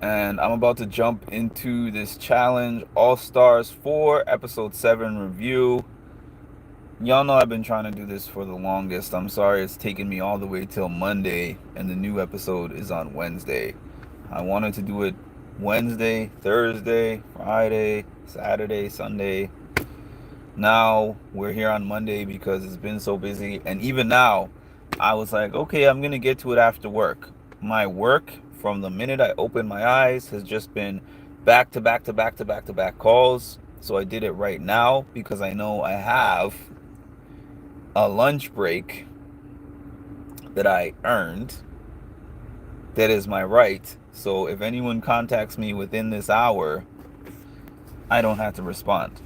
and I'm about to jump into this challenge, All Stars 4, Episode 7 review. Y'all know I've been trying to do this for the longest. I'm sorry it's taken me all the way till Monday, and the new episode is on Wednesday. I wanted to do it Wednesday, Thursday, Friday, Saturday, Sunday. Now we're here on Monday because it's been so busy, and even now, I was like, okay, I'm gonna get to it after work. My work from the minute I opened my eyes has just been back to back to back to back to back calls. So I did it right now because I know I have a lunch break that I earned. That is my right. So if anyone contacts me within this hour, I don't have to respond.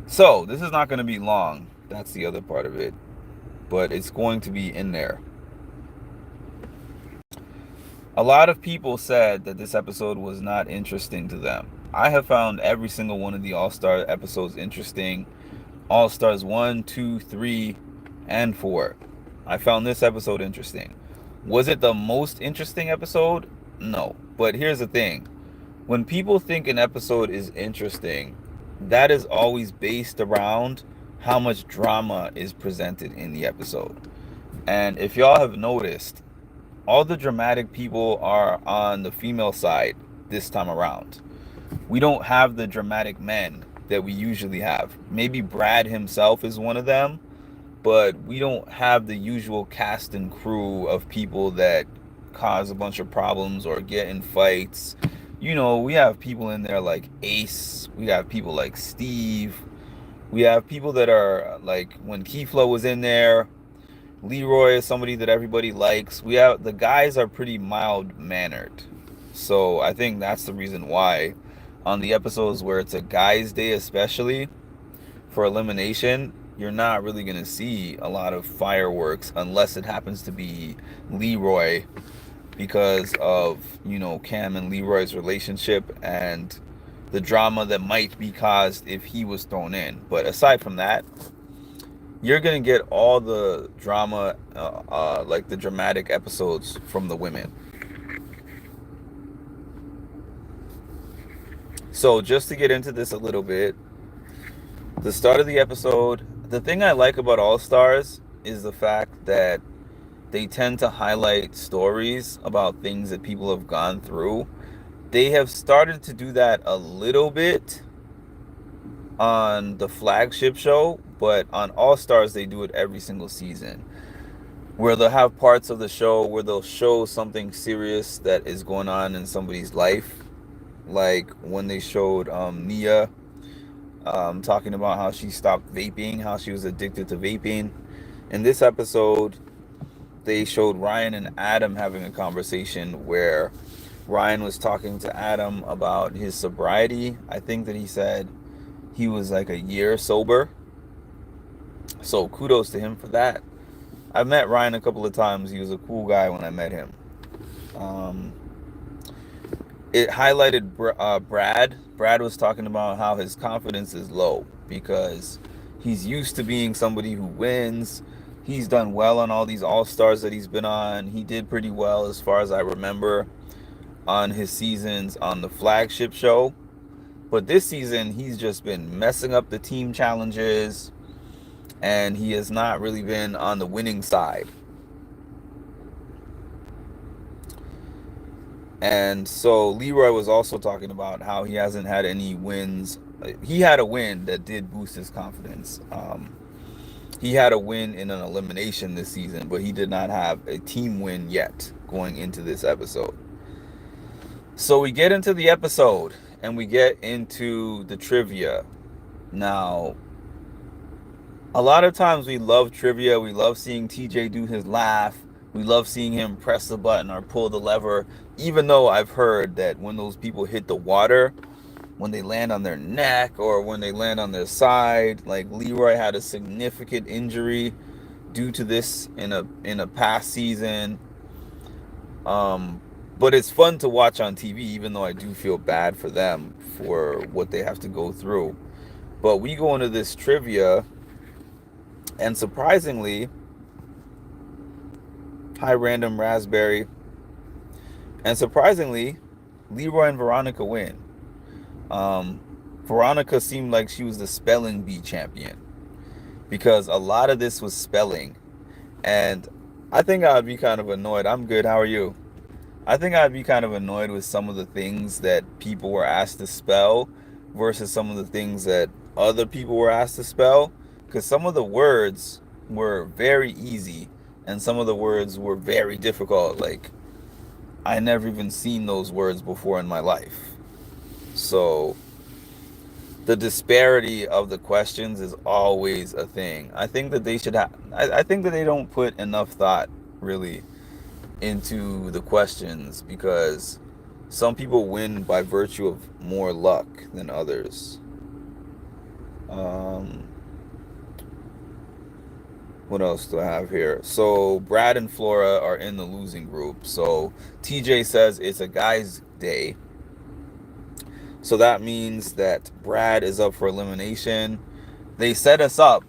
So this is not going to be long. That's the other part of it. But it's going to be in there. A lot of people said that this episode was not interesting to them. I have found every single one of the All Star episodes interesting. All Stars 1, 2, 3, and 4. I found this episode interesting. Was it the most interesting episode? No. But here's the thing, when people think an episode is interesting, that is always based around how much drama is presented in the episode. And if y'all have noticed, all the dramatic people are on the female side this time around. We don't have the dramatic men that we usually have. Maybe Brad himself is one of them, but we don't have the usual cast and crew of people that cause a bunch of problems or get in fights. You know, we have people in there like Ace, we have people like Steve, we have people that are like when Keyflow was in there, Leroy is somebody that everybody likes. We have the guys are pretty mild mannered. So I think that's the reason why on the episodes where it's a guys' day, especially for elimination, you're not really going to see a lot of fireworks unless it happens to be Leroy because of, Cam and Leroy's relationship and the drama that might be caused if he was thrown in. But aside from that, you're gonna get all the drama, like the dramatic episodes from the women. So just to get into this a little bit, the start of the episode, the thing I like about All Stars is the fact that they tend to highlight stories about things that people have gone through. They have started to do that a little bit on the flagship show, but on All Stars, they do it every single season where they'll have parts of the show where they'll show something serious that is going on in somebody's life. Like when they showed Nia talking about how she stopped vaping, how she was addicted to vaping. In this episode, they showed Ryan and Adam having a conversation where Ryan was talking to Adam about his sobriety. I think that he said he was like a year sober. So kudos to him for that. I've met Ryan a couple of times. He was a cool guy when I met him. Um, it highlighted Brad. Brad was talking about how his confidence is low because he's used to being somebody who wins. He's done well on all these All Stars that he's been on. He did pretty well, as far as I remember, on his seasons on the flagship show. But this season, he's just been messing up the team challenges, and he has not really been on the winning side. And so Leroy was also talking about how he hasn't had any wins. He had a win that did boost his confidence. He had a win in an elimination this season, but he did not have a team win yet going into this episode. So we get into the episode and we get into the trivia. Now, a lot of times we love trivia. We love seeing TJ do his laugh. We love seeing him press the button or pull the lever, even though I've heard that when those people hit the water, when they land on their neck or when they land on their side, like Leroy had a significant injury due to this in a past season. But it's fun to watch on TV, even though I do feel bad for them for what they have to go through. But we go into this trivia, and surprisingly, hi Random Raspberry. And surprisingly, Leroy and Veronica win. Um, Veronica seemed like she was the spelling bee champion because a lot of this was spelling. And I think I'd be kind of annoyed. I'm good. How are you? I think I'd be kind of annoyed with some of the things that people were asked to spell versus some of the things that other people were asked to spell. Because some of the words were very easy and some of the words were very difficult. Like, I never even seen those words before in my life. So the disparity of the questions is always a thing. I think that they should have, I think that they don't put enough thought really into the questions because some people win by virtue of more luck than others. Um, what else do I have here? So Brad and Flora are in the losing group. So TJ says it's a guy's day. So that means that Brad is up for elimination. They set us up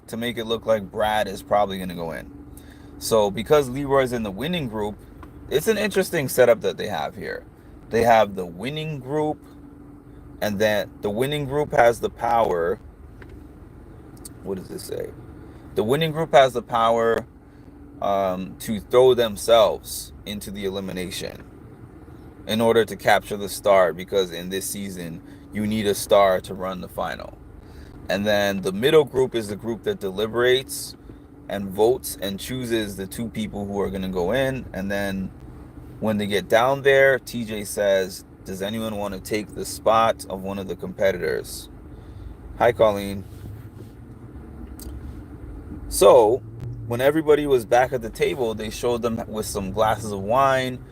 to make it look like Brad is probably going to go in. So because Leroy's in the winning group, it's an interesting setup that they have here. They have the winning group, and then the winning group has the power. What does this say? The winning group has the power to throw themselves into the elimination in order to capture the star, because in this season, you need a star to run the final. And then the middle group is the group that deliberates and votes and chooses the two people who are going to go in. And then when they get down there, TJ says, does anyone want to take the spot of one of the competitors? Hi, Colleen. So when everybody was back at the table, they showed them with some glasses of wine.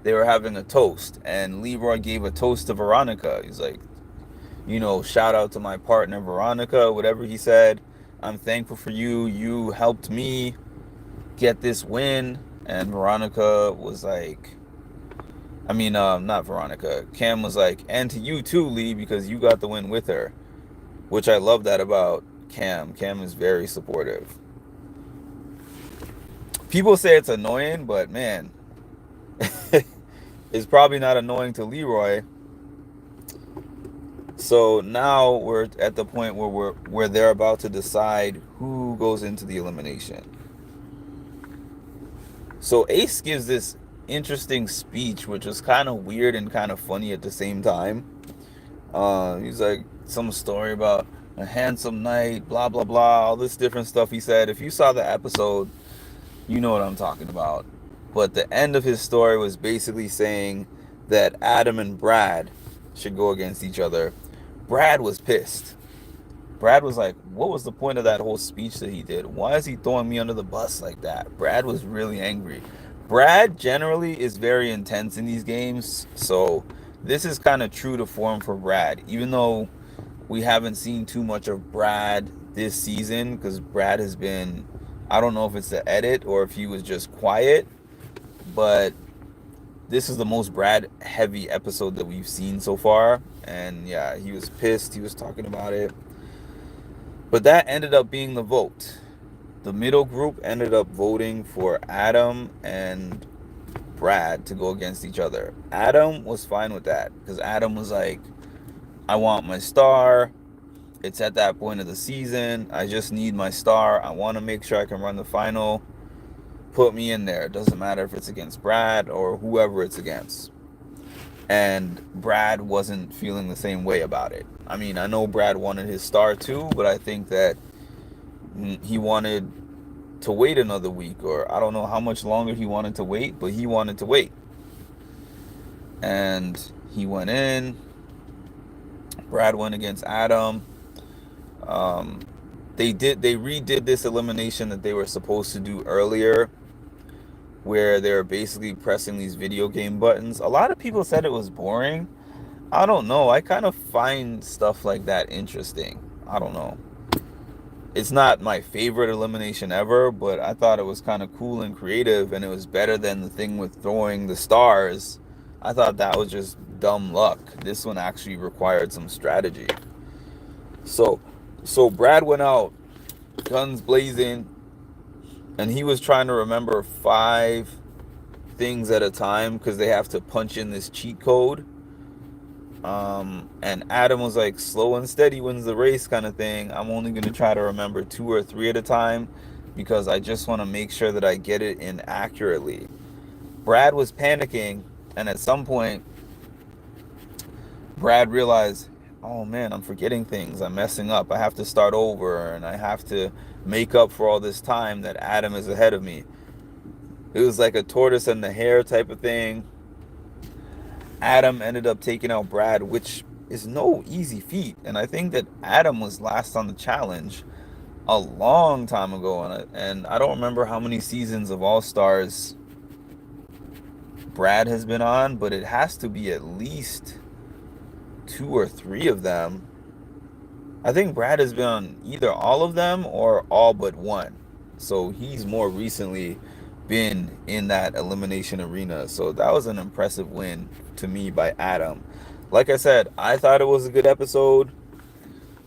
They were having a toast, and Leroy gave a toast to Veronica. He's like, shout out to my partner, Veronica, whatever he said. I'm thankful for you. You helped me get this win. And Veronica was like, not Veronica. Cam was like, and to you too, Lee, because you got the win with her. Which I love that about Cam. Cam is very supportive. People say it's annoying, but man, it's probably not annoying to Leroy. So now we're at the point where they're about to decide who goes into the elimination. So Ace gives this interesting speech, which was kind of weird and kind of funny at the same time. He's like some story about a handsome knight, blah blah blah, all this different stuff he said. If you saw the episode, you know what I'm talking about. But the end of his story was basically saying that Adam and Brad should go against each other. Brad was pissed. Brad was like, what was the point of that whole speech that he did? Why is he throwing me under the bus like that? Brad was really angry. Brad generally is very intense in these games, so this is kind of true to form for Brad, even though we haven't seen too much of Brad this season, because Brad has been, I don't know if it's the edit or if he was just quiet, but this is the most Brad heavy episode that we've seen so far. And yeah, he was pissed. He was talking about it. But that ended up being the vote. The middle group ended up voting for Adam and Brad to go against each other. Adam was fine with that because Adam was like, I want my star. It's at that point of the season. I just need my star. I want to make sure I can run the final. Put me in there. It doesn't matter if it's against Brad or whoever it's against. And Brad wasn't feeling the same way about it. I mean, I know Brad wanted his star too, but I think that he wanted to wait another week, or I don't know how much longer he wanted to wait, but he wanted to wait. And he went in. Brad went against Adam. They redid this elimination that they were supposed to do earlier, where they're basically pressing these video game buttons. A lot of people said it was boring. I don't know. I kind of find stuff like that interesting. I don't know. It's not my favorite elimination ever, but I thought it was kind of cool and creative, and it was better than the thing with throwing the stars. I thought that was just dumb luck. This one actually required some strategy. So Brad went out, guns blazing, and he was trying to remember 5 things at a time because they have to punch in this cheat code. And Adam was like, slow and steady wins the race kind of thing. I'm only going to try to remember 2 or 3 at a time because I just want to make sure that I get it in accurately. Brad was panicking, and at some point, Brad realized, oh man, I'm forgetting things. I'm messing up. I have to start over, and I have to make up for all this time that Adam is ahead of me. It was like a tortoise and the hare type of thing. Adam ended up taking out Brad, which is no easy feat. And I think that Adam was last on the challenge a long time ago. And I don't remember how many seasons of All Stars Brad has been on, but it has to be at least 2 or 3 of them. I think Brad has been on either all of them or all but one. So he's more recently been in that elimination arena. So that was an impressive win to me by Adam. Like I said, I thought it was a good episode.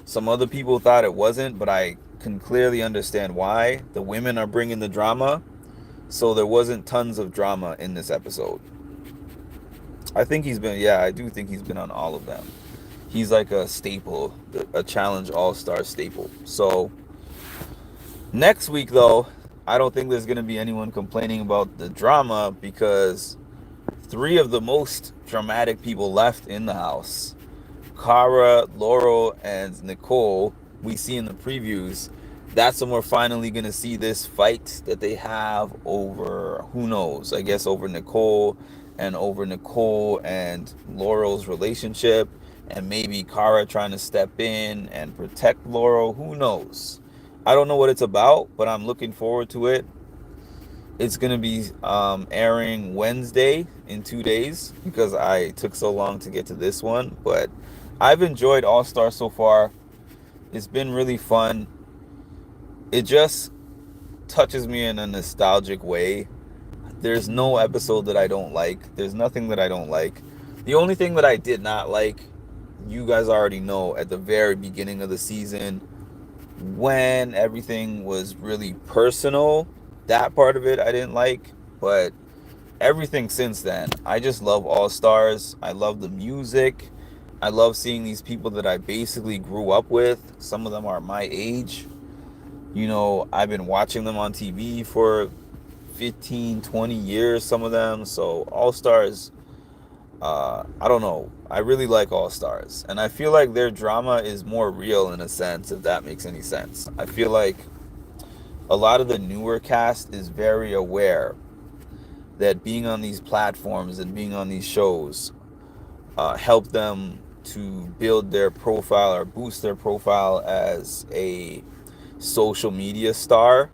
Some other people thought it wasn't, but I can clearly understand why. The women are bringing the drama, so there wasn't tons of drama in this episode. I do think he's been on all of them. He's like a staple, a challenge all-star staple. So next week though, I don't think there's going to be anyone complaining about the drama because 3 of the most dramatic people left in the house, Cara, Laurel, and Nicole, we see in the previews. That's when we're finally going to see this fight that they have over, who knows, I guess over Nicole and Laurel's relationship, and maybe Cara trying to step in and protect Laurel. Who knows? I don't know what it's about, but I'm looking forward to it. It's going to be airing Wednesday in 2 days because I took so long to get to this one. But I've enjoyed All Star so far. It's been really fun. It just touches me in a nostalgic way. There's no episode that I don't like. There's nothing that I don't like. The only thing that I did not like, you guys already know, at the very beginning of the season, when everything was really personal, that part of it I didn't like. But everything since then, I just love All Stars. I love the music. I love seeing these people that I basically grew up with. Some of them are my age. You know, I've been watching them on TV for 15, 20 years, some of them. So All Stars, I don't know. I really like All Stars. And I feel like their drama is more real in a sense, if that makes any sense. I feel like a lot of the newer cast is very aware that being on these platforms and being on these shows help them to build their profile or boost their profile as a social media star.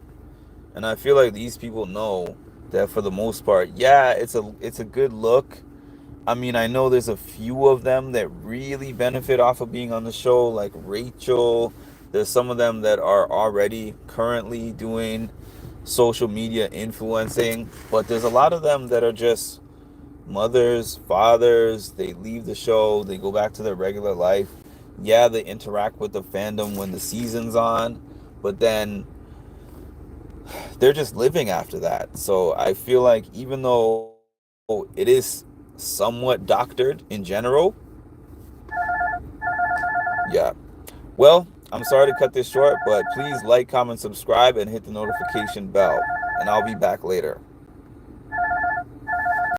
And I feel like these people know that for the most part, yeah, it's a good look. I mean, I know there's a few of them that really benefit off of being on the show, like Rachel. There's some of them that are already currently doing social media influencing, but there's a lot of them that are just mothers, fathers. They leave the show, they go back to their regular life. Yeah, they interact with the fandom when the season's on, but then they're just living after that. So I feel like even though it is somewhat doctored in general, yeah. Well, I'm sorry to cut this short, but please like, comment, subscribe, and hit the notification bell. And I'll be back later.